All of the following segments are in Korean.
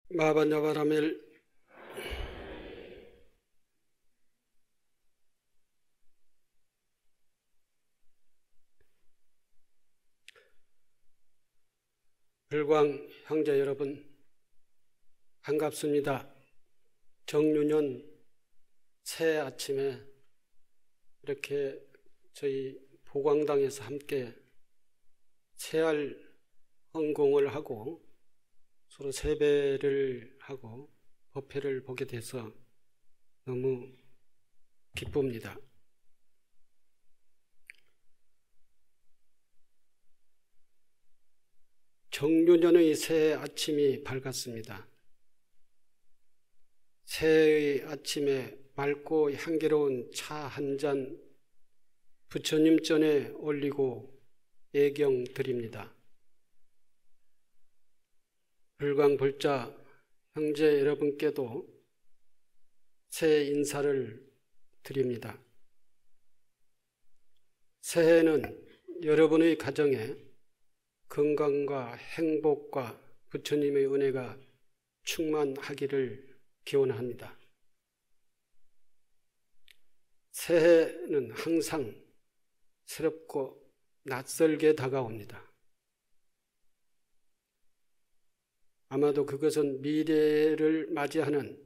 마반야바라멜 불광 형제 여러분, 반갑습니다. 정유년 새 아침에 이렇게 저희 보광당에서 함께 새알 헌공을 하고 서로 세배를 하고 법회를 보게 돼서 너무 기쁩니다. 정유년의 새 아침이 밝았습니다. 새의 아침에 맑고 향기로운 차 한 잔 부처님 전에 올리고 예경 드립니다. 불광불자 형제 여러분께도 새해 인사를 드립니다. 새해는 여러분의 가정에 건강과 행복과 부처님의 은혜가 충만하기를 기원합니다. 새해는 항상 새롭고 낯설게 다가옵니다. 아마도 그것은 미래를 맞이하는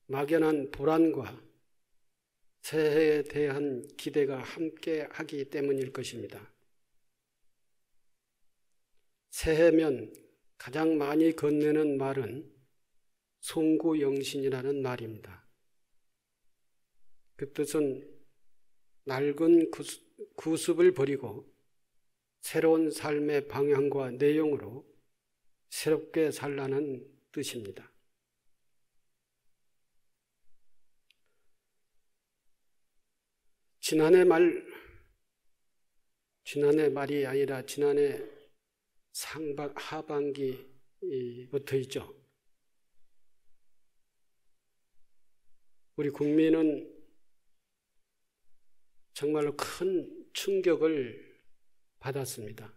막연한 불안과 새해에 대한 기대가 함께하기 때문일 것입니다. 새해면 가장 많이 건네는 말은 송구영신이라는 말입니다. 그 뜻은 낡은 구습을 버리고 새로운 삶의 방향과 내용으로 새롭게 살라는 뜻입니다. 지난해 말이 아니라 지난해 하반기부터이죠. 우리 국민은 정말로 큰 충격을 받았습니다.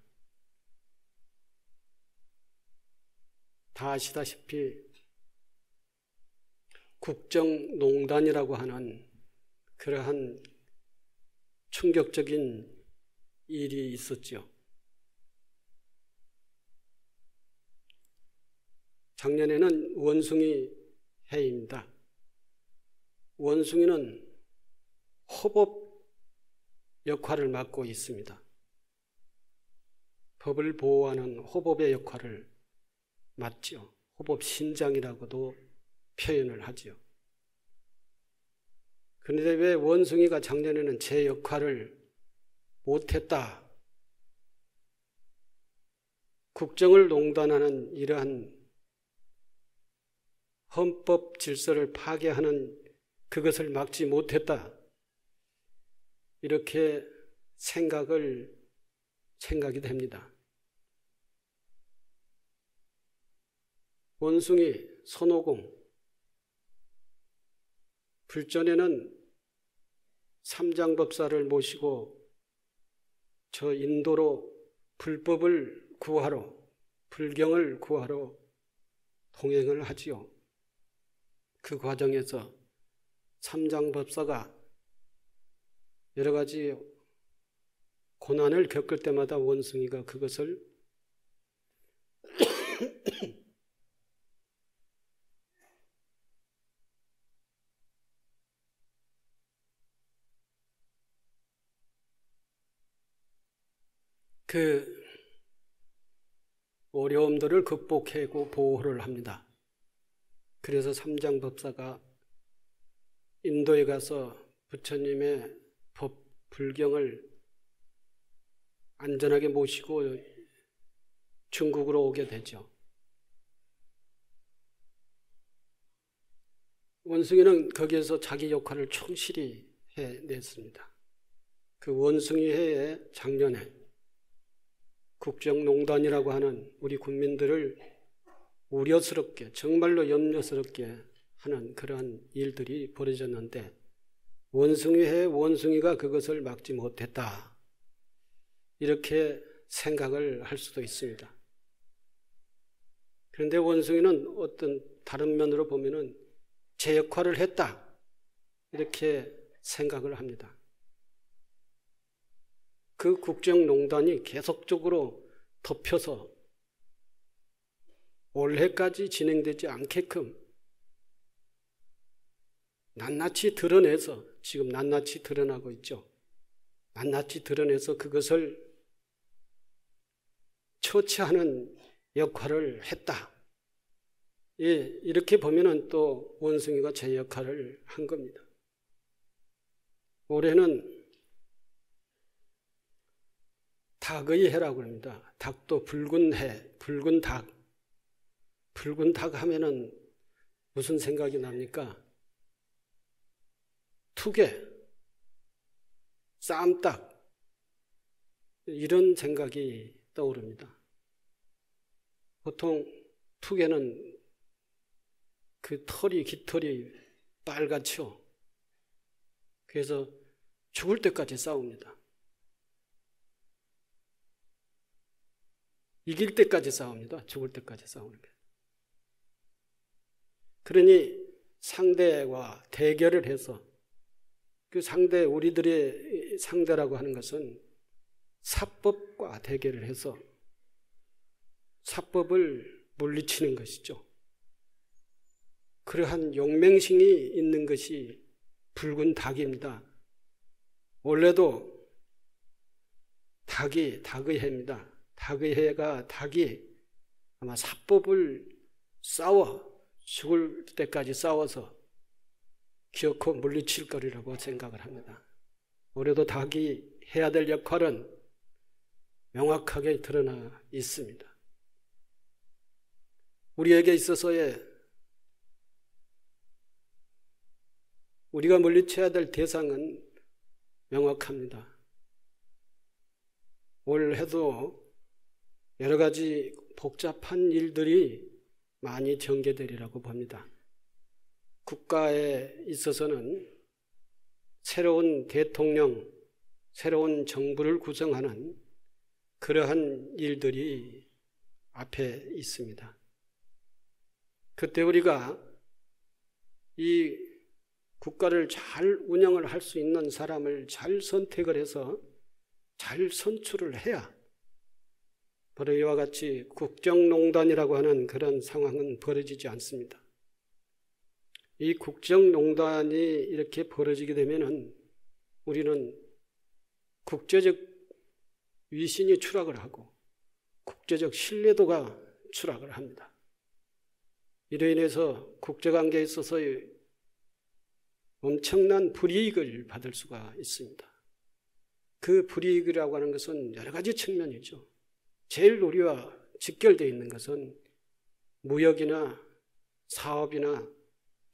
다 아시다시피 국정농단이라고 하는 그러한 충격적인 일이 있었죠. 작년에는 원숭이 해입니다. 원숭이는 호법 역할을 맡고 있습니다. 법을 보호하는 호법의 역할을 맞죠. 호법 신장이라고도 표현을 하죠. 그런데 왜 원숭이가 작년에는 제 역할을 못했다? 국정을 농단하는 이러한 헌법 질서를 파괴하는 그것을 막지 못했다. 이렇게 생각이 됩니다. 원숭이, 손오공, 불전에는 삼장법사를 모시고 저 인도로 불법을 구하러, 불경을 구하러 동행을 하지요. 그 과정에서 삼장법사가 여러 가지 고난을 겪을 때마다 원숭이가 그것을 그 어려움들을 극복하고 보호를 합니다. 그래서 삼장법사가 인도에 가서 부처님의 법, 불경을 안전하게 모시고 중국으로 오게 되죠. 원숭이는 거기에서 자기 역할을 충실히 해냈습니다. 그 원숭이 해에 작년에 국정농단이라고 하는 우리 국민들을 우려스럽게, 정말로 염려스럽게 하는 그러한 일들이 벌어졌는데 원숭이 해에 원숭이가 그것을 막지 못했다. 이렇게 생각을 할 수도 있습니다. 그런데 원숭이는 어떤 다른 면으로 보면은 제 역할을 했다, 이렇게 생각을 합니다. 그 국정농단이 계속적으로 덮여서 올해까지 진행되지 않게끔 낱낱이 드러내서, 지금 낱낱이 드러나고 있죠. 낱낱이 드러내서 그것을 처치하는 역할을 했다. 예, 이렇게 보면은 또 원숭이가 제 역할을 한 겁니다. 올해는 닭의 해라고 합니다. 닭도 붉은 해, 붉은 닭. 붉은 닭 하면은 무슨 생각이 납니까? 투개, 쌈닭, 이런 생각이 떠오릅니다. 보통 투개는 그 털이, 깃털이 빨갛죠. 그래서 죽을 때까지 싸웁니다. 이길 때까지 싸웁니다. 죽을 때까지 싸우는 게. 그러니 상대와 대결을 해서, 그 상대, 우리들의 상대라고 하는 것은 사법과 대결을 해서 사법을 물리치는 것이죠. 그러한 용맹심이 있는 것이 붉은 닭입니다. 원래도 닭의 해입니다. 닭의 해가, 닭이 아마 사법을 죽을 때까지 싸워서 기어코 물리칠 거리라고 생각을 합니다. 올해도 닭이 해야 될 역할은 명확하게 드러나 있습니다. 우리에게 있어서의 우리가 물리쳐야 될 대상은 명확합니다. 올해도 여러 가지 복잡한 일들이 많이 전개되리라고 봅니다. 국가에 있어서는 새로운 대통령, 새로운 정부를 구성하는 그러한 일들이 앞에 있습니다. 그때 우리가 이 국가를 잘 운영을 할 수 있는 사람을 잘 선택을 해서 잘 선출을 해야 바로 이와 같이 국정농단이라고 하는 그런 상황은 벌어지지 않습니다. 이 국정농단이 이렇게 벌어지게 되면은 우리는 국제적 위신이 추락을 하고 국제적 신뢰도가 추락을 합니다. 이로 인해서 국제관계에 있어서의 엄청난 불이익을 받을 수가 있습니다. 그 불이익이라고 하는 것은 여러 가지 측면이죠. 제일 우리와 직결되어 있는 것은 무역이나 사업이나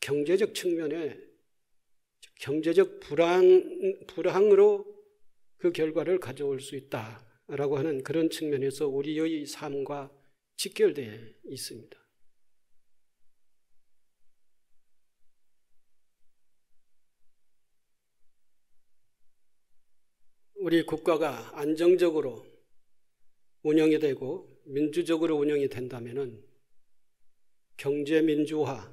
경제적 측면에 경제적 불황으로 그 결과를 가져올 수 있다라고 하는 그런 측면에서 우리의 삶과 직결되어 있습니다. 우리 국가가 안정적으로 운영이 되고 민주적으로 운영이 된다면은 경제 민주화,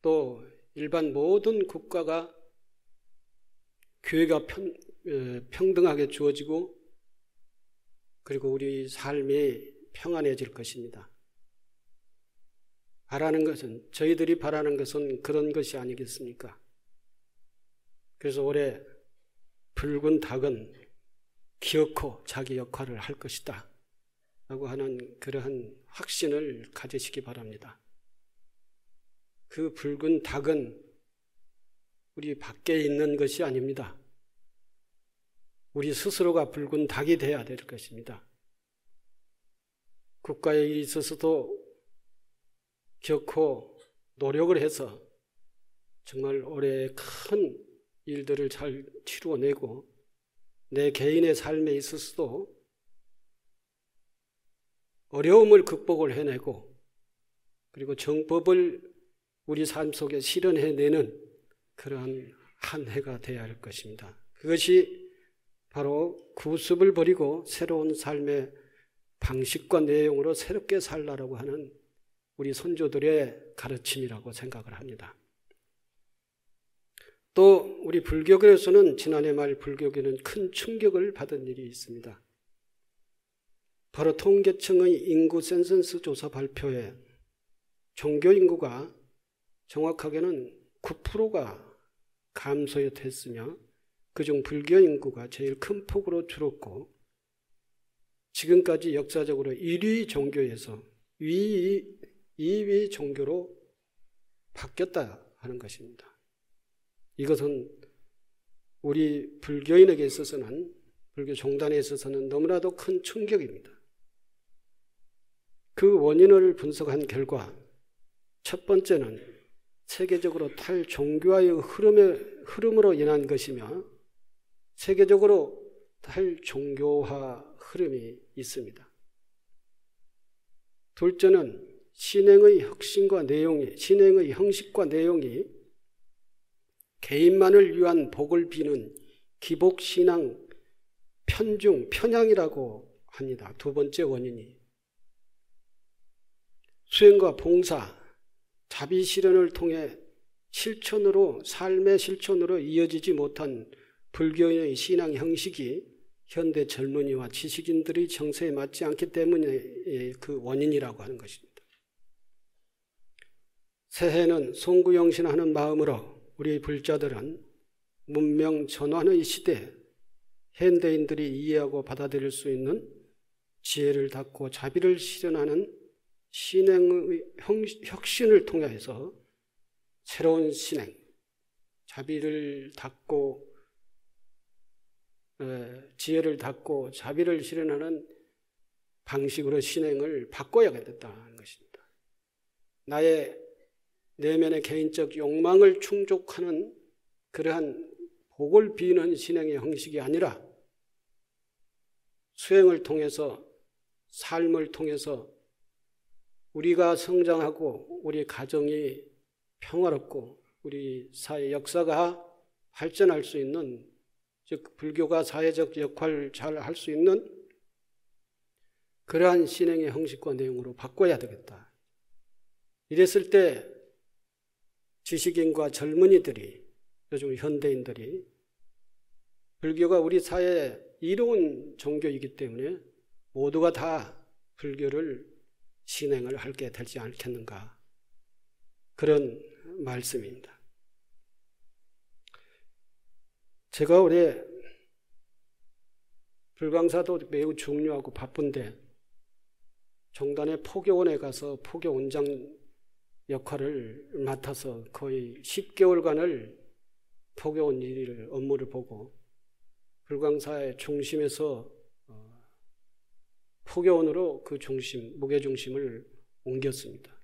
또 일반 모든 국가가 기회가 평등하게 주어지고 그리고 우리 삶이 평안해질 것입니다. 저희들이 바라는 것은 그런 것이 아니겠습니까? 그래서 올해 붉은 닭은 기어코 자기 역할을 할 것이다 라고 하는 그러한 확신을 가지시기 바랍니다. 그 붉은 닭은 우리 밖에 있는 것이 아닙니다. 우리 스스로가 붉은 닭이 되어야 될 것입니다. 국가에 있어서도 기어코 노력을 해서 정말 올해 큰 일들을 잘 치루어내고 내 개인의 삶에 있어서도 어려움을 극복을 해내고 그리고 정법을 우리 삶 속에 실현해내는 그러한 한 해가 되어야 할 것입니다. 그것이 바로 구습을 버리고 새로운 삶의 방식과 내용으로 새롭게 살라고 하는 우리 선조들의 가르침이라고 생각을 합니다. 또 우리 불교계에서는 지난해 말 불교계는 큰 충격을 받은 일이 있습니다. 바로 통계청의 인구 센서스 조사 발표에 종교 인구가 정확하게는 9%가 감소했으며 그중 불교 인구가 제일 큰 폭으로 줄었고 지금까지 역사적으로 1위 종교에서 2위 종교로 바뀌었다 하는 것입니다. 이것은 우리 불교인에게 있어서는, 불교 종단에 있어서는 너무나도 큰 충격입니다. 그 원인을 분석한 결과 첫 번째는 세계적으로 탈종교화의 흐름으로 인한 것이며 세계적으로 탈종교화 흐름이 있습니다. 둘째는 신행의 형식과 내용이 개인만을 위한 복을 비는 기복신앙 편향이라고 합니다. 두 번째 원인이 수행과 봉사, 자비실현을 통해 삶의 실천으로 이어지지 못한 불교의 신앙 형식이 현대 젊은이와 지식인들의 정서에 맞지 않기 때문에 그 원인이라고 하는 것입니다. 새해는 송구영신하는 마음으로 우리 불자들은 문명 전환의 시대, 현대인들이 이해하고 받아들일 수 있는 지혜를 닫고 자비를 실현하는 신행의 혁신을 통해서 새로운 신행, 자비를 닫고 지혜를 닫고 자비를 실현하는 방식으로 신행을 바꿔야겠다는 것입니다. 나의 내면의 개인적 욕망을 충족하는 그러한 복을 비는 신행의 형식이 아니라 수행을 통해서, 삶을 통해서 우리가 성장하고 우리 가정이 평화롭고 우리 사회 역사가 발전할 수 있는, 즉 불교가 사회적 역할을 잘 할 수 있는 그러한 신행의 형식과 내용으로 바꿔야 되겠다. 이랬을 때 지식인과 젊은이들이, 요즘 현대인들이 불교가 우리 사회의 이로운 종교이기 때문에 모두가 다 불교를 신행을 하게 되지 않겠는가, 그런 말씀입니다. 제가 올해 불광사도 매우 중요하고 바쁜데 종단의 포교원에 가서 포교원장 역할을 맡아서 거의 10개월간을 포교원 업무를 보고 불광사의 중심에서 포교원으로 그 무게중심을 옮겼습니다.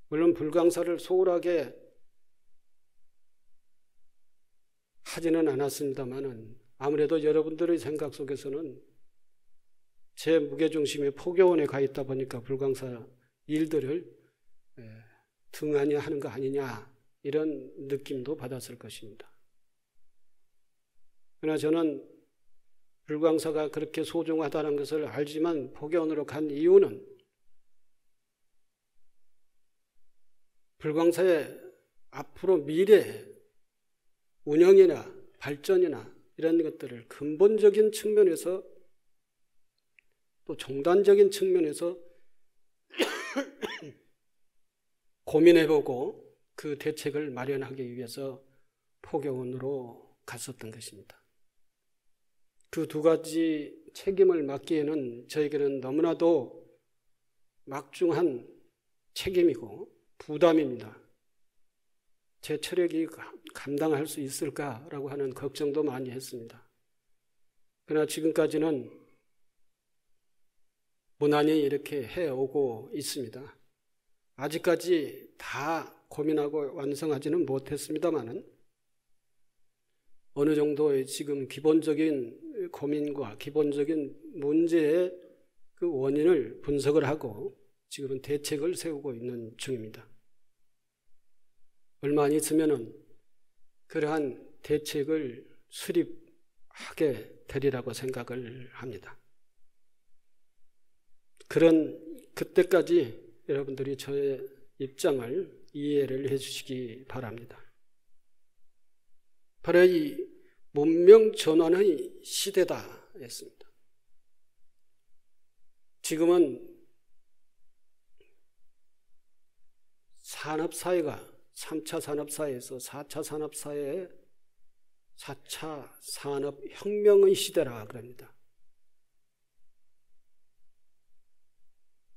물론 불광사를 소홀하게 하지는 않았습니다만은 아무래도 여러분들의 생각 속에서는 제 무게중심이 포교원에 가 있다 보니까 불광사 일들을 등한히 하는 거 아니냐, 이런 느낌도 받았을 것입니다. 그러나 저는 불광사가 그렇게 소중하다는 것을 알지만 포교원으로 간 이유는 불광사의 앞으로 미래 운영이나 발전이나 이런 것들을 근본적인 측면에서 또 종단적인 측면에서 고민해보고 그 대책을 마련하기 위해서 포교원으로 갔었던 것입니다. 그 두 가지 책임을 맡기에는 저에게는 너무나도 막중한 책임이고 부담입니다. 제 체력이 감당할 수 있을까라고 하는 걱정도 많이 했습니다. 그러나 지금까지는 무난히 이렇게 해오고 있습니다. 아직까지 다 고민하고 완성하지는 못했습니다만은 어느 정도의 지금 기본적인 고민과 기본적인 문제의 그 원인을 분석을 하고 지금은 대책을 세우고 있는 중입니다. 얼마 안 있으면은 그러한 대책을 수립하게 되리라고 생각을 합니다. 그때까지 여러분들이 저의 입장을 이해를 해주시기 바랍니다. 바로 이 문명 전환의 시대다 했습니다. 지금은 산업사회가 3차 산업사회에서 4차 산업사회에 4차 산업혁명의 시대라 그럽니다.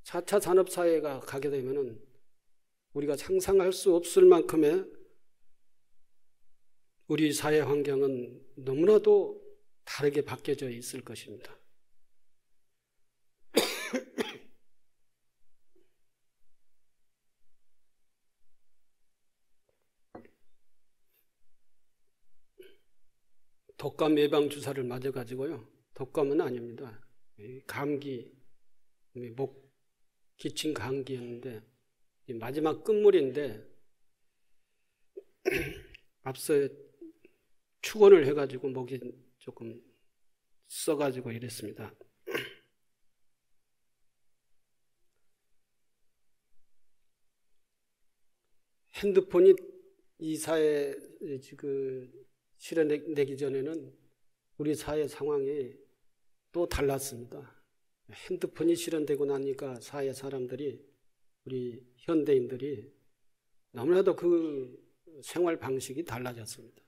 4차 산업사회가 가게 되면은 우리가 상상할 수 없을 만큼의 우리 사회 환경은 너무나도 다르게 바뀌어져 있을 것입니다. 독감 예방 주사를 맞아가지고요. 독감은 아닙니다. 감기, 목 기침 감기였는데 마지막 끝물인데 앞서 축원을 해가지고 목이 조금 써가지고 이랬습니다. 핸드폰이 이 사회 실현되기 전에는 우리 사회 상황이 또 달랐습니다. 핸드폰이 실현되고 나니까 사회 사람들이, 우리 현대인들이 너무나도 그 생활 방식이 달라졌습니다.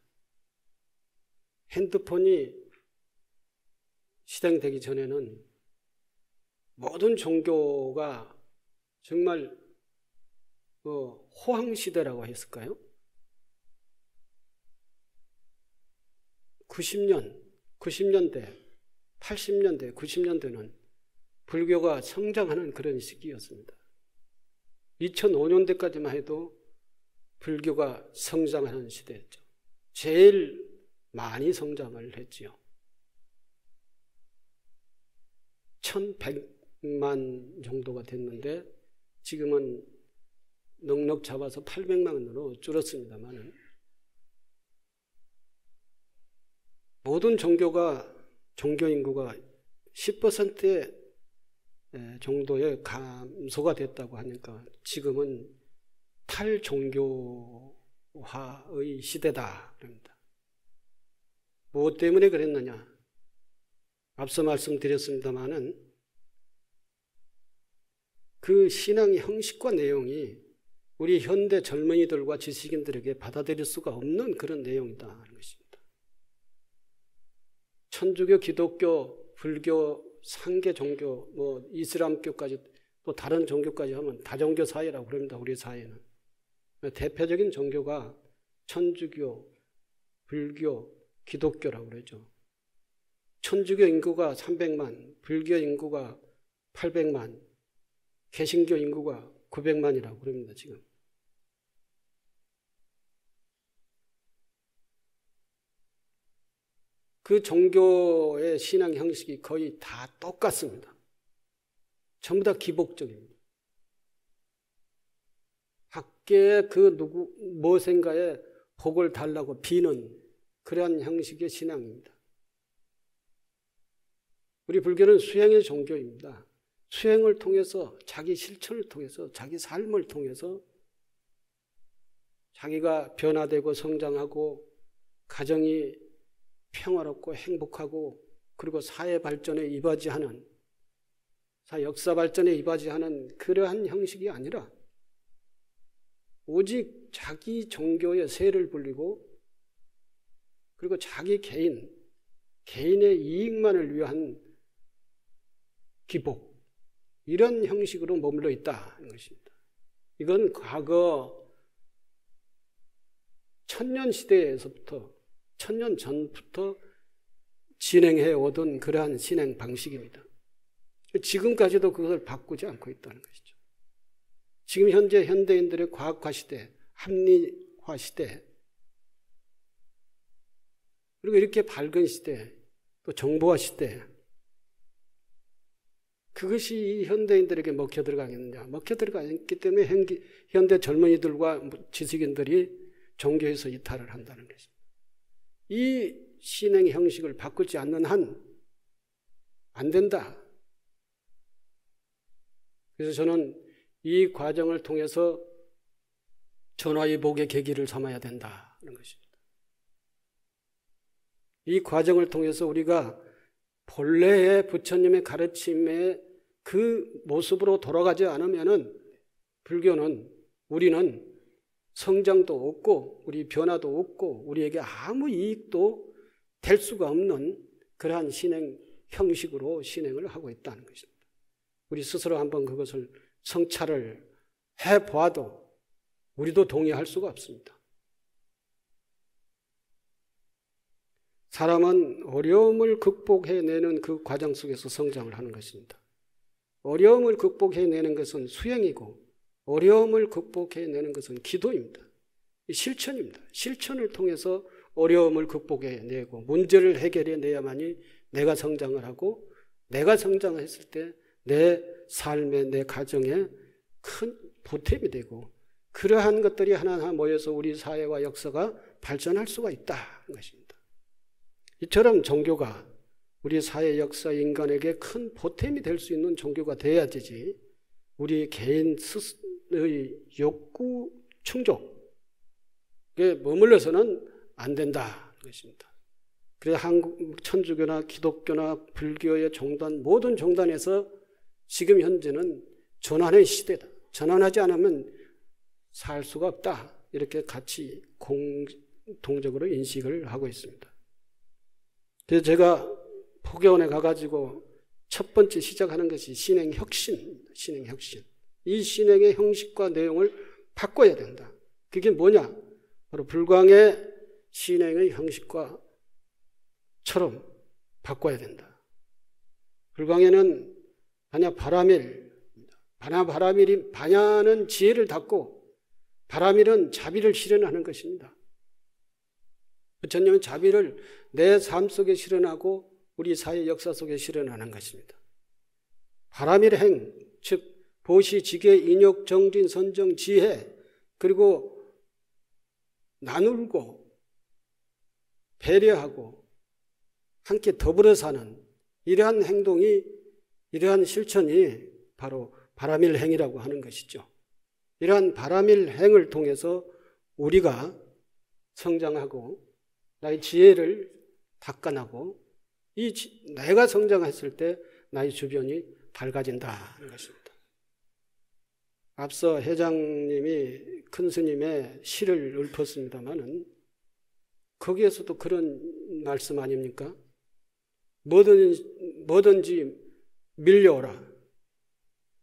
핸드폰이 실행되기 전에는 모든 종교가 정말 호황시대라고 했을까요? 90년대, 80년대, 90년대는 불교가 성장하는 그런 시기였습니다. 2005년대까지만 해도 불교가 성장하는 시대였죠. 제일 많이 성장을 했지요. 1100만 정도가 됐는데 지금은 넉넉 잡아서 800만으로 줄었습니다만 모든 종교 인구가 10% 정도의 감소가 됐다고 하니까 지금은 탈종교화의 시대다 그럽니다. 무엇 때문에 그랬느냐? 앞서 말씀드렸습니다마는 그 신앙의 형식과 내용이 우리 현대 젊은이들과 지식인들에게 받아들일 수가 없는 그런 내용이다 하는 것입니다. 천주교, 기독교, 불교, 상계 종교, 이슬람교까지 또 다른 종교까지 하면 다종교 사회라고 그럽니다. 우리 사회는. 대표적인 종교가 천주교, 불교, 기독교라고 그러죠. 천주교 인구가 300만, 불교 인구가 800만, 개신교 인구가 900만이라고 그럽니다. 지금. 그 종교의 신앙 형식이 거의 다 똑같습니다. 전부 다 기복적입니다. 밖에 무엇인가에 복을 달라고 비는 그러한 형식의 신앙입니다. 우리 불교는 수행의 종교입니다. 수행을 통해서 자기 실천을 통해서 자기 삶을 통해서 자기가 변화되고 성장하고 가정이 평화롭고 행복하고 그리고 사회 발전에 이바지하는 역사 발전에 이바지하는 그러한 형식이 아니라 오직 자기 종교의 세를 불리고 그리고 자기 개인의 이익만을 위한 기복 이런 형식으로 머물러 있다는 것입니다. 이건 과거 천년 시대에서부터 천년 전부터 진행해 오던 그러한 신행 방식입니다. 지금까지도 그것을 바꾸지 않고 있다는 것이죠. 지금 현재 현대인들의 과학화 시대, 합리화 시대, 그리고 이렇게 밝은 시대, 또 정보화 시대, 그것이 현대인들에게 먹혀 들어가겠느냐? 먹혀 들어가기 때문에 현대 젊은이들과 지식인들이 종교에서 이탈을 한다는 것입니다. 이 신행 형식을 바꾸지 않는 한 안 된다. 그래서 저는 이 과정을 통해서 전화위복의 계기를 삼아야 된다는 것입니다. 이 과정을 통해서 우리가 본래의 부처님의 가르침의 그 모습으로 돌아가지 않으면은 불교는, 우리는 성장도 없고 우리 변화도 없고 우리에게 아무 이익도 될 수가 없는 그러한 신행 형식으로 신행을 하고 있다는 것입니다. 우리 스스로 한번 그것을 성찰을 해보아도 우리도 동의할 수가 없습니다. 사람은 어려움을 극복해내는 그 과정 속에서 성장을 하는 것입니다. 어려움을 극복해내는 것은 수행이고 어려움을 극복해내는 것은 기도입니다. 실천입니다. 실천을 통해서 어려움을 극복해내고 문제를 해결해내야만이 내가 성장을 하고, 내가 성장했을 때 내 삶에, 내 가정에 큰 보탬이 되고, 그러한 것들이 하나하나 모여서 우리 사회와 역사가 발전할 수가 있다는 것입니다. 이처럼 종교가 우리 사회, 역사, 인간에게 큰 보탬이 될 수 있는 종교가 돼야 되지, 우리 개인 스스로의 욕구 충족에 머물러서는 안 된다는 것입니다. 그래서 한국 천주교나 기독교나 불교의 종단, 모든 종단에서 지금 현재는 전환의 시대다. 전환하지 않으면 살 수가 없다. 이렇게 같이 공통적으로 인식을 하고 있습니다. 그래서 제가 포교원에 가가지고 첫 번째 시작하는 것이 신행혁신입니다. 신행혁신. 이 신행의 형식과 내용을 바꿔야 된다. 그게 뭐냐? 바로 불광의 신행의 형식과 처럼 바꿔야 된다. 불광에는 반야 바라밀, 반야는 지혜를 닫고 바라밀은 자비를 실현하는 것입니다. 부처님은 자비를 내 삶 속에 실현하고 우리 사회 역사 속에 실현하는 것입니다. 바라밀행, 즉 보시, 지계, 인욕, 정진, 선정, 지혜, 그리고 나누고 배려하고 함께 더불어 사는 이러한 행동이, 이러한 실천이 바로 바라밀행이라고 하는 것이죠. 이러한 바라밀행을 통해서 우리가 성장하고 나의 지혜를 닦아나고 내가 성장했을 때 나의 주변이 밝아진다는 것입니다. 앞서 회장님이 큰 스님의 시를 읊었습니다마는 거기에서도 그런 말씀 아닙니까? 뭐든지 밀려오라.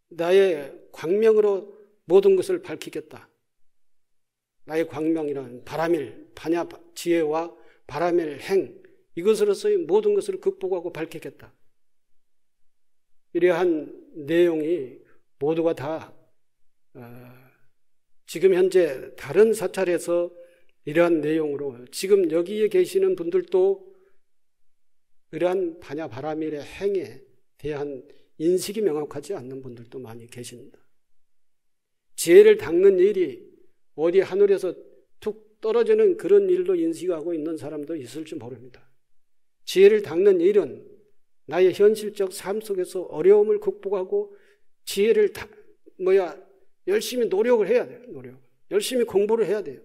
나의 광명으로 모든 것을 밝히겠다. 나의 광명이란 바라밀, 반야 지혜와 바라밀 행, 이것으로서의 모든 것을 극복하고 밝히겠다. 이러한 내용이 모두가 다 지금 현재 다른 사찰에서 이러한 내용으로 지금 여기에 계시는 분들도 이러한 반야 바라밀의 행에 대한 인식이 명확하지 않는 분들도 많이 계십니다. 지혜를 닦는 일이 어디 하늘에서 툭 떨어지는 그런 일로 인식하고 있는 사람도 있을지 모릅니다. 지혜를 닦는 일은 나의 현실적 삶 속에서 어려움을 극복하고 지혜를 열심히 노력을 해야 돼요. 열심히 공부를 해야 돼요.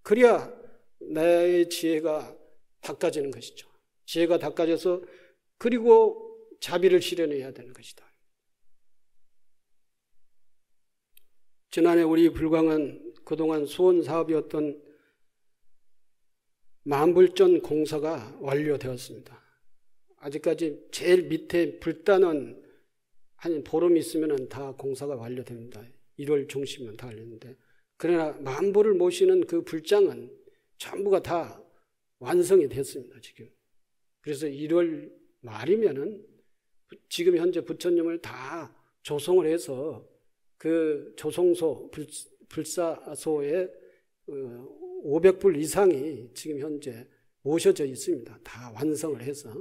그래야 나의 지혜가 닦아지는 것이죠. 지혜가 닦아져서 그리고 자비를 실현해야 되는 것이다. 지난해 우리 불광은 그동안 수원 사업이었던 만불전 공사가 완료되었습니다. 아직까지 제일 밑에 불단은 한 보름 있으면 다 공사가 완료됩니다. 1월 중심은 다 완료되는데, 그러나 만불을 모시는 그 불장은 전부가 다 완성이 됐습니다. 지금. 그래서 1월 말이면은 지금 현재 부처님을 다 조성을 해서 그 조성소, 불사소에 500불 이상이 지금 현재 모셔져 있습니다. 다 완성을 해서.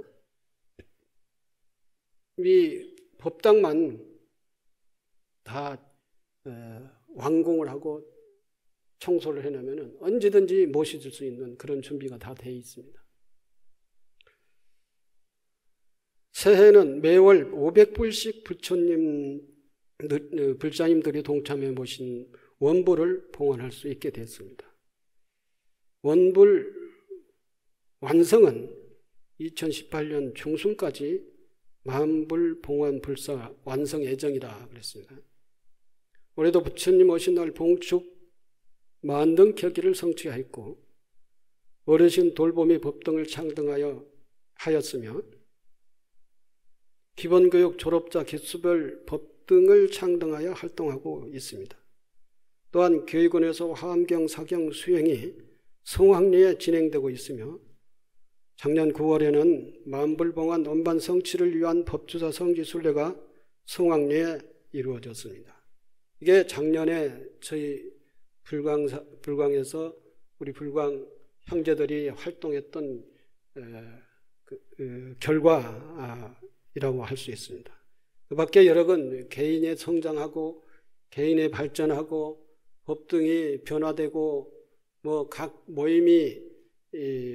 이 법당만 다 완공을 하고 청소를 해놓으면 언제든지 모셔질 수 있는 그런 준비가 다 되어 있습니다. 새해는 매월 500불씩 부처님 불자님들이 동참해 모신 원불을 봉헌할 수 있게 됐습니다. 원불 완성은 2018년 중순까지 만불 봉헌 불사 완성 예정이라 그랬습니다. 올해도 부처님 오신 날 봉축 만등 켜기를 성취하였고 어르신 돌보미 법등을 창등하였으며 기본교육 졸업자 기수별 법등을 창등하여 활동하고 있습니다. 또한 교육원에서 화엄경, 사경 수행이 성황리에 진행되고 있으며 작년 9월에는 만불봉헌 원반 성취를 위한 법주사 성지순례가 성황리에 이루어졌습니다. 이게 작년에 저희 불광에서 우리 불광 형제들이 활동했던 결과라고 할 수 있습니다. 그 밖에 여러 건 개인의 성장하고 개인의 발전하고 법등이 변화되고 뭐 각 모임이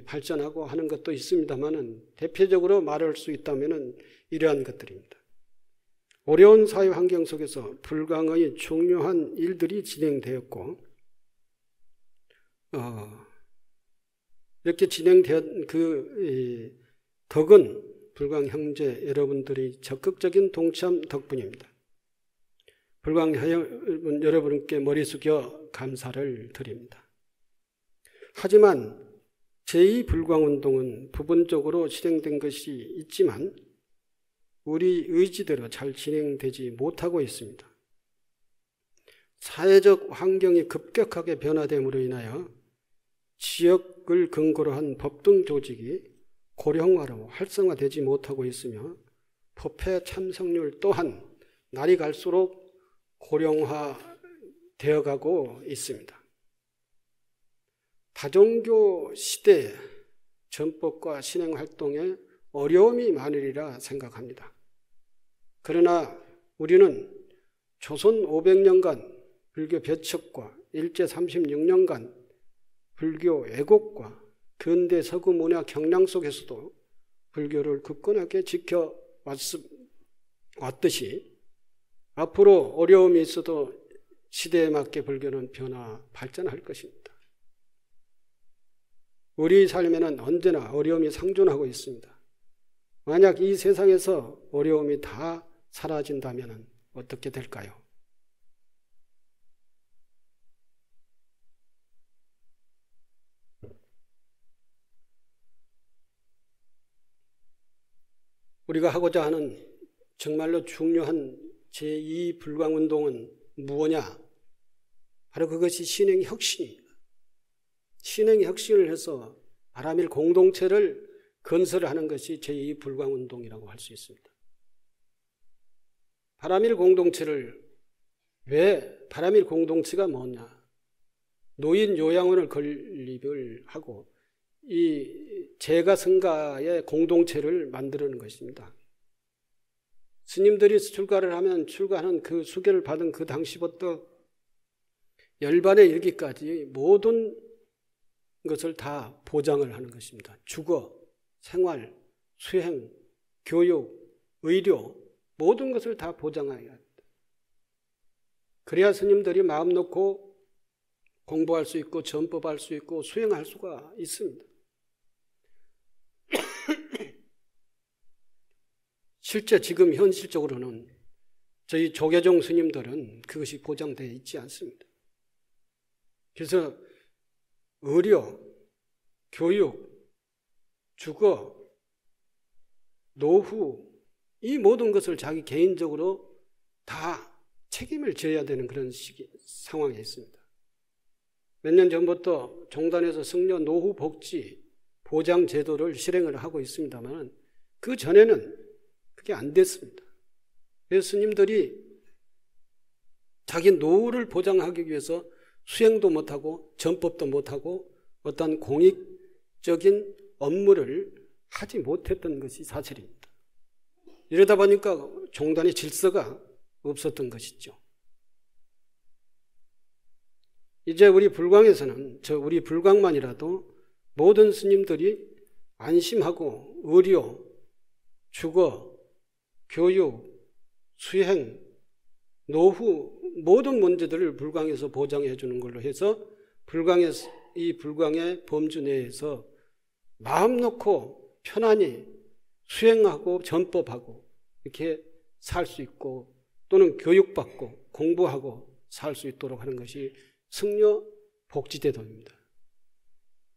발전하고 하는 것도 있습니다만은 대표적으로 말할 수 있다면은 이러한 것들입니다. 어려운 사회 환경 속에서 불광의 중요한 일들이 진행되었고 이렇게 진행된 그 덕은 불광 형제 여러분들이 적극적인 동참 덕분입니다. 불광 여러분께 머리 숙여 감사를 드립니다. 하지만 제2불광운동은 부분적으로 실행된 것이 있지만 우리 의지대로 잘 진행되지 못하고 있습니다. 사회적 환경이 급격하게 변화됨으로 인하여 지역을 근거로 한 법등 조직이 고령화로 활성화되지 못하고 있으며 법회 참석률 또한 날이 갈수록 고령화되어 가고 있습니다. 다종교 시대에 전법과 신행활동에 어려움이 많으리라 생각합니다. 그러나 우리는 조선 500년간 불교 배척과 일제 36년간 불교 애국과 근대 서구 문화 경향 속에서도 불교를 굳건하게 지켜왔듯이 앞으로 어려움이 있어도 시대에 맞게 불교는 발전할 것입니다. 우리 삶에는 언제나 어려움이 상존하고 있습니다. 만약 이 세상에서 어려움이 다 사라진다면 어떻게 될까요? 우리가 하고자 하는 정말로 중요한 제2불광운동은 무엇냐? 바로 그것이 신행의 혁신입니다. 신행의 혁신을 해서 바라밀 공동체를 건설하는 것이 제2불광운동이라고 할 수 있습니다. 바라밀 공동체를 바라밀 공동체가 뭐냐? 노인 요양원을 건립을 하고 이 제가승가의 공동체를 만드는 것입니다. 스님들이 출가하는 그 수계를 받은 그 당시부터 열반에 이르기까지 모든 것을 다 보장을 하는 것입니다. 주거, 생활, 수행, 교육, 의료 모든 것을 다 보장해야 합니다. 그래야 스님들이 마음 놓고 공부할 수 있고 전법할 수 있고 수행할 수가 있습니다. 실제 지금 현실적으로는 저희 조계종 스님들은 그것이 보장되어 있지 않습니다. 그래서 의료, 교육, 주거, 노후 이 모든 것을 자기 개인적으로 다 책임을 져야 되는 그런 상황에 있습니다. 몇 년 전부터 종단에서 승려 노후 복지 보장 제도를 실행을 하고 있습니다만 그 전에는 그게 안 됐습니다. 그래서 스님들이 자기 노후를 보장하기 위해서 수행도 못하고 전법도 못하고 어떤 공익적인 업무를 하지 못했던 것이 사실입니다. 이러다 보니까 종단의 질서가 없었던 것이죠. 이제 우리 불광에서는 우리 불광만이라도 모든 스님들이 안심하고 의료, 주거, 교육, 수행, 노후 모든 문제들을 불광에서 보장해 주는 걸로 해서 이 불광의 범주 내에서 마음 놓고 편안히 수행하고 전법하고 이렇게 살 수 있고 또는 교육받고 공부하고 살 수 있도록 하는 것이 승려 복지제도입니다.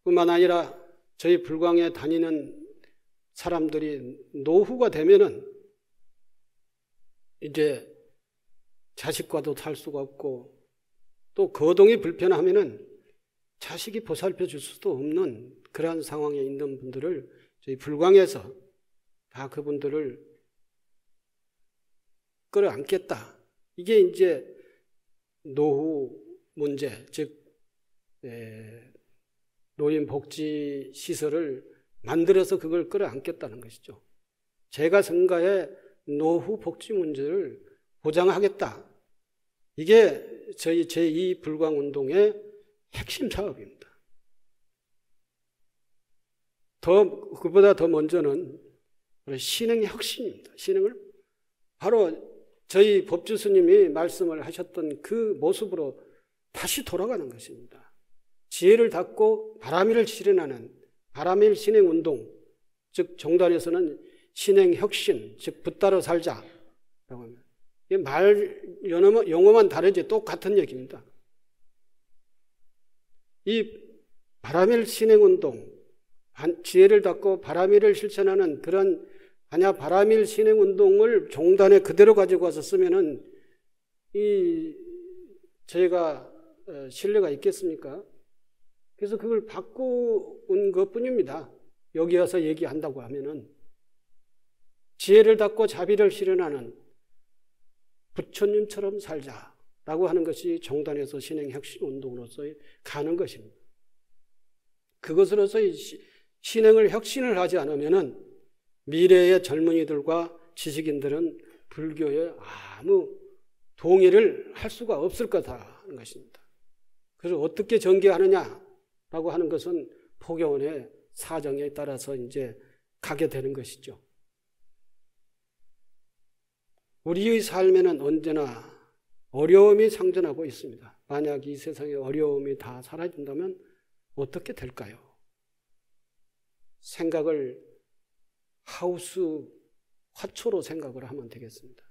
뿐만 아니라 저희 불광에 다니는 사람들이 노후가 되면은 이제 자식과도 살 수가 없고 또 거동이 불편하면은 자식이 보살펴 줄 수도 없는 그러한 상황에 있는 분들을 저희 불광에서 다 그분들을 끌어안겠다. 이게 이제 노후 문제, 즉 노인복지시설을 만들어서 그걸 끌어안겠다는 것이죠. 제가 생각에 노후 복지 문제를 보장하겠다. 이게 저희 제2 불광운동의 핵심 사업입니다. 그보다 더 먼저는 신행의 혁신입니다. 신행을 바로 저희 법주스님이 말씀을 하셨던 그 모습으로 다시 돌아가는 것입니다. 지혜를 닫고 바람일을 실현하는 바람일 신행운동, 즉 종단에서는 신행혁신, 즉 붙들어 살자라고 합니다. 이게 용어만 다르지 똑같은 얘기입니다. 이 바람일 신행운동, 지혜를 닫고 바람일을 실천하는 그런 바람일 신행운동을 종단에 그대로 가지고 와서 쓰면은 저희가 신뢰가 있겠습니까? 그래서 그걸 바꾼 것 뿐입니다. 여기 와서 얘기한다고 하면은 지혜를 닫고 자비를 실현하는 부처님처럼 살자라고 하는 것이 종단에서 신행혁신운동으로서 가는 것입니다. 그것으로서 신행을 혁신을 하지 않으면은 미래의 젊은이들과 지식인들은 불교에 아무 동의를 할 수가 없을 거다는 것입니다. 그래서 어떻게 전개하느냐라고 하는 것은 포교원의 사정에 따라서 이제 가게 되는 것이죠. 우리의 삶에는 언제나 어려움이 상존하고 있습니다. 만약 이 세상에 어려움이 다 사라진다면 어떻게 될까요? 생각을 하우스 화초로 생각을 하면 되겠습니다.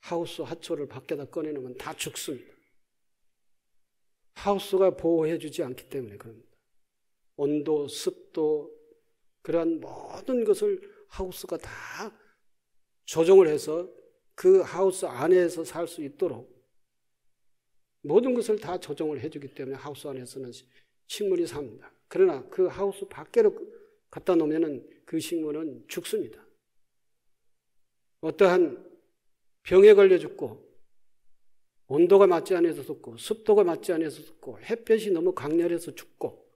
하우스 화초를 밖에다 꺼내놓으면 다 죽습니다. 하우스가 보호해주지 않기 때문에 그럽니다. 온도, 습도, 그러한 모든 것을 하우스가 다 조정을 해서 그 하우스 안에서 살 수 있도록 모든 것을 다 조정을 해주기 때문에 하우스 안에서는 식물이 삽니다. 그러나 그 하우스 밖으로 갖다 놓으면 그 식물은 죽습니다. 어떠한 병에 걸려 죽고 온도가 맞지 않아서 죽고 습도가 맞지 않아서 죽고 햇볕이 너무 강렬해서 죽고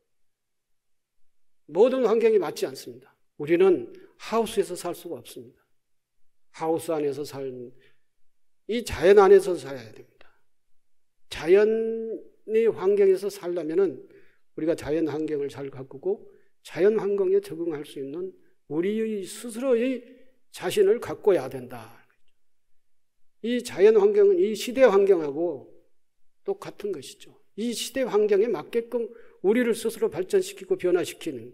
모든 환경이 맞지 않습니다. 우리는 하우스에서 살 수가 없습니다. 하우스 안에서 이 자연 안에서 살아야 됩니다. 자연의 환경에서 살려면은 우리가 자연 환경을 잘 가꾸고 자연 환경에 적응할 수 있는 우리의 스스로의 자신을 가꿔야 된다. 이 자연 환경은 이 시대 환경하고 똑같은 것이죠. 이 시대 환경에 맞게끔 우리를 스스로 발전시키고 변화시키는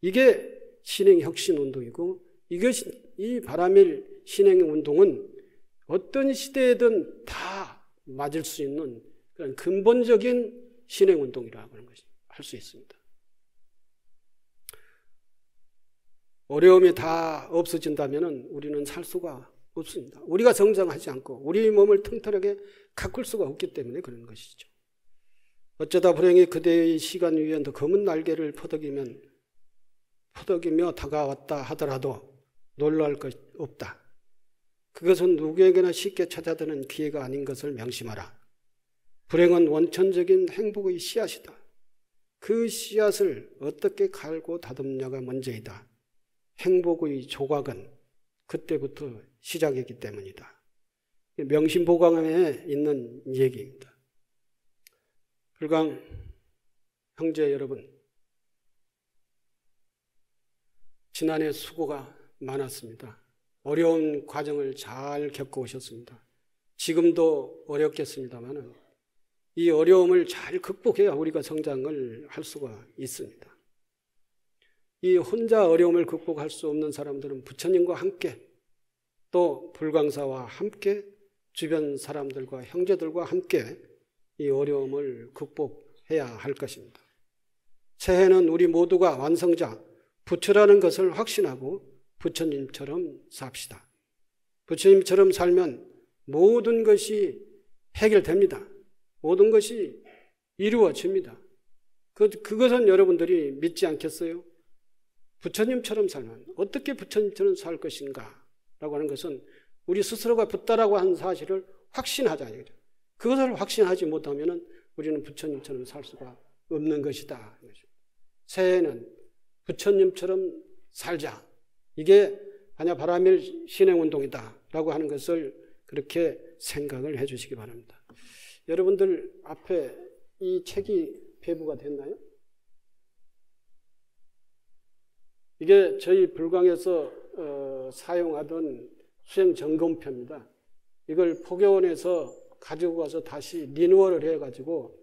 이게 신행혁신운동이고 이것이 이 바람일 신행운동은 어떤 시대에든 다 맞을 수 있는 그런 근본적인 신행운동이라고 하는 것이 할 수 있습니다. 어려움이 다 없어진다면 우리는 살 수가 없습니다. 우리가 성장하지 않고 우리 몸을 튼튼하게 가꿀 수가 없기 때문에 그런 것이죠. 어쩌다 불행히 그대의 시간 위에 더 검은 날개를 퍼덕이며 다가왔다 하더라도 놀랄 것 없다. 그것은 누구에게나 쉽게 찾아드는 기회가 아닌 것을 명심하라. 불행은 원천적인 행복의 씨앗이다. 그 씨앗을 어떻게 갈고 다듬냐가 문제이다. 행복의 조각은 그때부터 시작이기 때문이다. 명심보감에 있는 얘기입니다. 불광 형제 여러분, 지난해 수고가 많았습니다. 어려운 과정을 잘 겪어오셨습니다. 지금도 어렵겠습니다만 이 어려움을 잘 극복해야 우리가 성장을 할 수가 있습니다. 이 혼자 어려움을 극복할 수 없는 사람들은 부처님과 함께 또 불광사와 함께 주변 사람들과 형제들과 함께 이 어려움을 극복해야 할 것입니다. 새해는 우리 모두가 완성자 부처라는 것을 확신하고 부처님처럼 삽시다. 부처님처럼 살면 모든 것이 해결됩니다. 모든 것이 이루어집니다. 그것은 여러분들이 믿지 않겠어요? 부처님처럼 살면 어떻게 부처님처럼 살 것인가 라고 하는 것은 우리 스스로가 붓다라고 하는 사실을 확신하자. 그것을 확신하지 못하면 우리는 부처님처럼 살 수가 없는 것이다. 새해에는 부처님처럼 살자. 이게 바냐바라밀 신행운동이다 라고 하는 것을 그렇게 생각을 해 주시기 바랍니다. 여러분들 앞에 이 책이 배부가 됐나요? 이게 저희 불광에서 사용하던 수행점검표입니다. 이걸 포교원에서 가지고 가서 다시 리뉴얼을 해가지고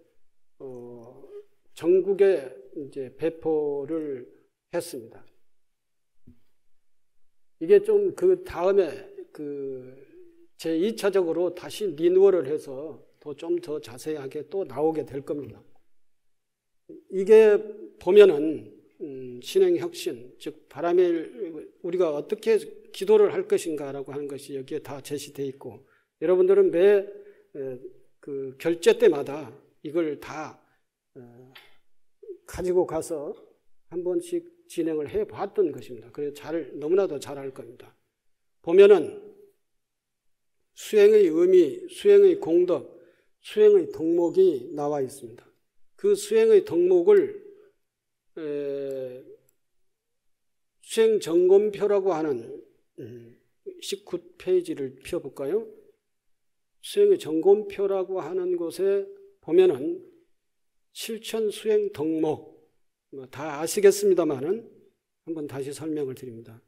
전국에 이제 배포를 했습니다. 이게 좀 그 다음에 제 2차적으로 다시 리뉴얼을 해서 좀 더 자세하게 또 나오게 될 겁니다. 이게 보면은 신행혁신, 즉 바라밀 우리가 어떻게 기도를 할 것인가라고 하는 것이 여기에 다 제시되어 있고 여러분들은 매 그 결제 때마다 이걸 다 가지고 가서 한 번씩 진행을 해 봤던 것입니다. 그래서 너무나도 잘 알 겁니다. 보면은 수행의 의미, 수행의 공덕, 수행의 덕목이 나와 있습니다. 그 수행의 덕목을 수행점검표라고 하는 19페이지를 펴볼까요? 수행의 점검표라고 하는 곳에 보면은 실천 수행 덕목 다 아시겠습니다만은 한번 다시 설명을 드립니다.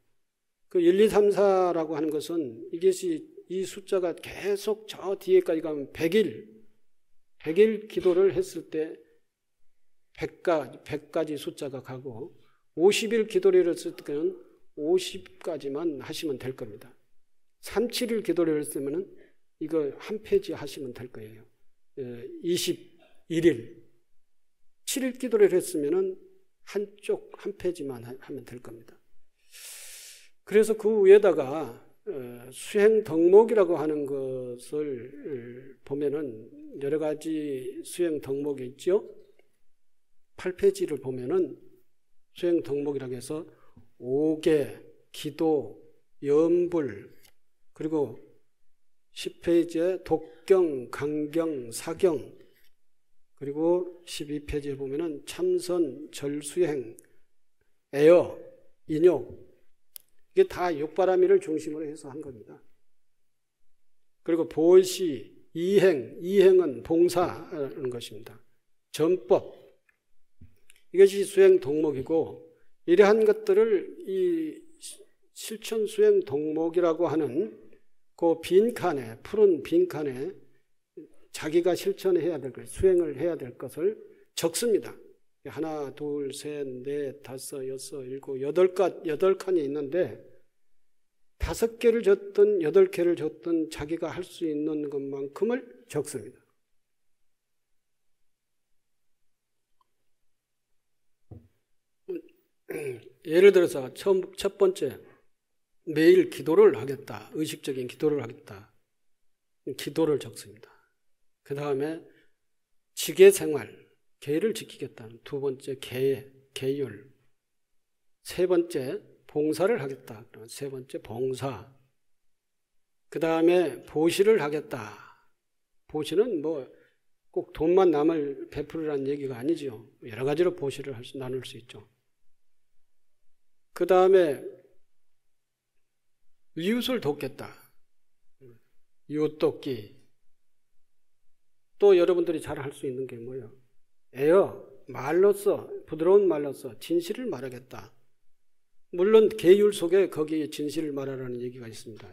그 1, 2, 3, 4라고 하는 것은 이것이 이 숫자가 계속 저 뒤에까지 가면 100일 기도를 했을 때 100가지 숫자가 가고 50일 기도를 했을 때는 50까지만 하시면 될 겁니다. 37일 기도를 했으면 이거 한 페이지 하시면 될 거예요. 21일 7일 기도를 했으면 한쪽 한 페이지만 하면 될 겁니다. 그래서 그 위에다가 수행 덕목이라고 하는 것을 보면은 여러 가지 수행 덕목이 있죠. 8페이지를 보면은 수행 덕목이라고 해서 5개, 기도, 염불, 그리고 10페이지에 독경, 강경, 사경, 그리고 12페이지에 보면은 참선, 절수행, 애어, 인욕, 이게 다 육바라밀을 중심으로 해서 한 겁니다. 그리고 보시, 이행은 봉사하는 것입니다. 전법, 이것이 수행 덕목이고 이러한 것들을 이 실천 수행 덕목이라고 하는 그 빈칸에, 푸른 빈칸에 자기가 실천해야 될 것, 수행을 해야 될 것을 적습니다. 하나, 둘, 셋, 넷, 다섯, 여섯, 일곱, 여덟 칸이 있는데 5개를 줬든 8개를 줬든 자기가 할 수 있는 것만큼을 적습니다. 예를 들어서 첫 번째, 매일 기도를 하겠다. 의식적인 기도를 하겠다. 기도를 적습니다. 그 다음에 지계생활, 계를 지키겠다는 두 번째 계율, 세 번째 봉사를 하겠다. 세 번째 봉사, 그 다음에 보시를 하겠다. 보시는 뭐 꼭 돈만 남을 베풀으라는 얘기가 아니죠. 여러 가지로 보시를 나눌 수 있죠. 그 다음에 이웃을 돕겠다. 이웃 돕기. 또 여러분들이 잘 할 수 있는 게 뭐예요? 말로써, 부드러운 말로써 진실을 말하겠다. 물론 계율 속에 거기에 진실을 말하라는 얘기가 있습니다.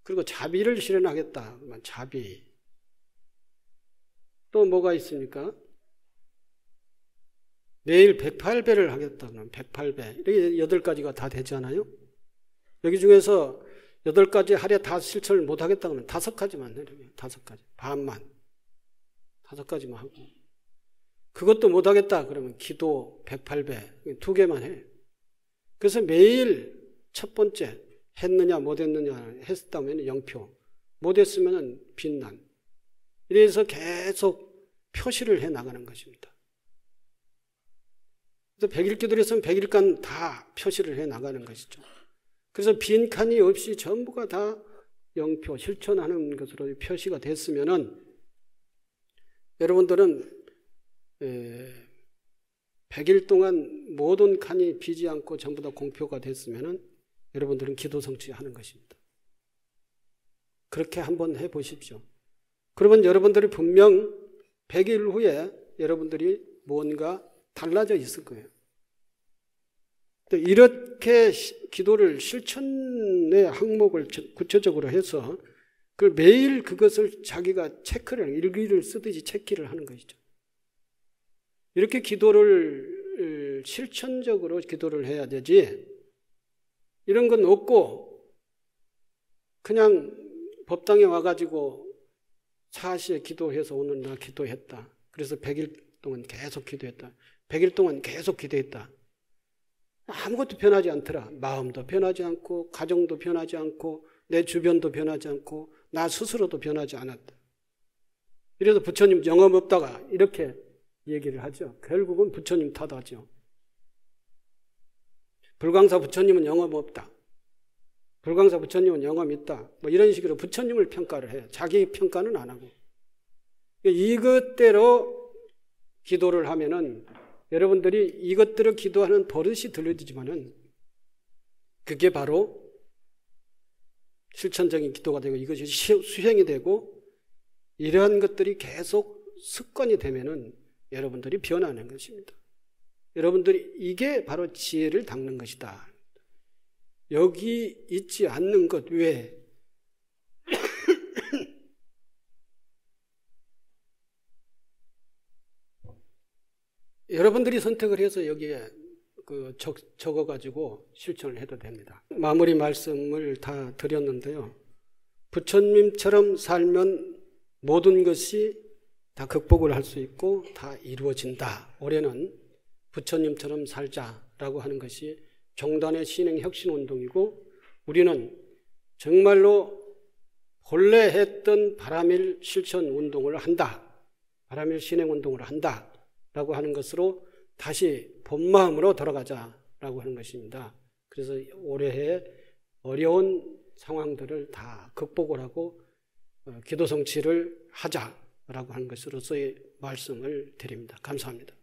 그리고 자비를 실현하겠다. 그러면 자비. 또 뭐가 있습니까? 매일 108배를 하겠다. 그러면 108배. 이렇게 8가지가 다 되잖아요. 여기 중에서 8가지 하루에 다 실천을 못 하겠다 그러면 5가지만 해요. 5가지. 반만. 5가지만 하고. 그것도 못 하겠다 그러면 기도 108배. 2개만 해. 그래서 매일 첫 번째 했느냐 못 했느냐 했다면 0표. 못 했으면 빈난. 이래서 계속 표시를 해 나가는 것입니다. 그래서 100일 기도를 했으면 100일간 다 표시를 해 나가는 것이죠. 그래서 빈칸이 없이 전부가 다 0표 실천하는 것으로 표시가 됐으면은 여러분들은 100일 동안 모든 칸이 비지 않고 전부 다 공표가 됐으면은 여러분들은 기도 성취하는 것입니다. 그렇게 한번 해보십시오. 그러면 여러분들이 분명 100일 후에 여러분들이 뭔가 달라져 있을 거예요. 또 이렇게 기도를 실천의 항목을 구체적으로 해서 그 매일 그것을 자기가 체크를 일기를 쓰듯이 체크를 하는 것이죠. 이렇게 기도를 실천적으로 기도를 해야 되지 이런 건 없고 그냥 법당에 와가지고 4시에 기도해서 오늘 나 기도했다. 그래서 100일 동안 계속 기도했다. 100일 동안 계속 기도했다. 아무것도 변하지 않더라. 마음도 변하지 않고 가정도 변하지 않고 내 주변도 변하지 않고 나 스스로도 변하지 않았다. 이래서 부처님 영험 없다가 이렇게 얘기를 하죠. 결국은 부처님 탓하죠. 불광사 부처님은 영험 없다. 불광사 부처님은 영험 있다. 뭐 이런 식으로 부처님을 평가를 해요. 자기 평가는 안 하고. 이것대로 기도를 하면은 여러분들이 이것대로 기도하는 버릇이 들려지지만은 그게 바로 실천적인 기도가 되고 이것이 수행이 되고 이러한 것들이 계속 습관이 되면은 여러분들이 변하는 것입니다. 여러분들이 이게 바로 지혜를 닦는 것이다. 여기 있지 않는 것 외에 여러분들이 선택을 해서 여기에 적어가지고 실천을 해도 됩니다. 마무리 말씀을 다 드렸는데요. 부처님처럼 살면 모든 것이 다 극복을 할 수 있고 다 이루어진다. 올해는 부처님처럼 살자라고 하는 것이 종단의 신행 혁신운동이고 우리는 정말로 본래 했던 바라밀 실천운동을 한다. 바라밀 신행운동을 한다. 라고 하는 것으로 다시 본마음으로 돌아가자라고 하는 것입니다. 그래서 올해의 어려운 상황들을 다 극복을 하고 기도 성취를 하자라고 하는 것으로서의 말씀을 드립니다. 감사합니다.